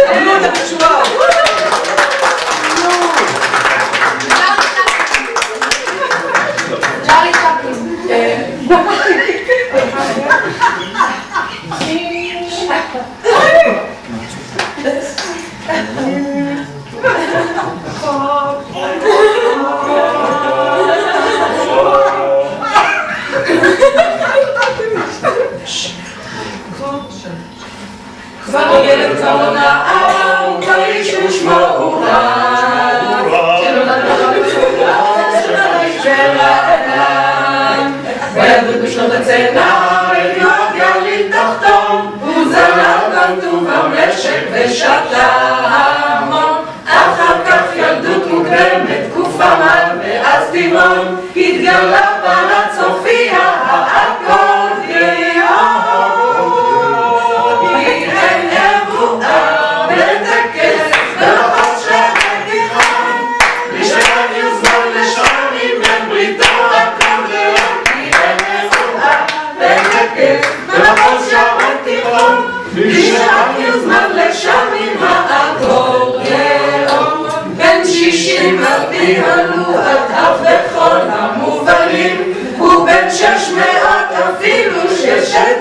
קבלו את התשובה. צ'רלי צ'פלין. כבר ילד כבר נער, כבר איש ושמו אורן, שנולד בחלוץ ורענן, וילדות בשנות הצנע, אתיופיה לתחתום, הוא זלג בטוב המשק ושתה המון, אחר כך ילדות מוקדמת, תקופה מר ואז תימון, התגלה פרץ הופיע האקורדיון. בן 60 על פי הלוח בכל המובנים, ובן 600 אפילו ששת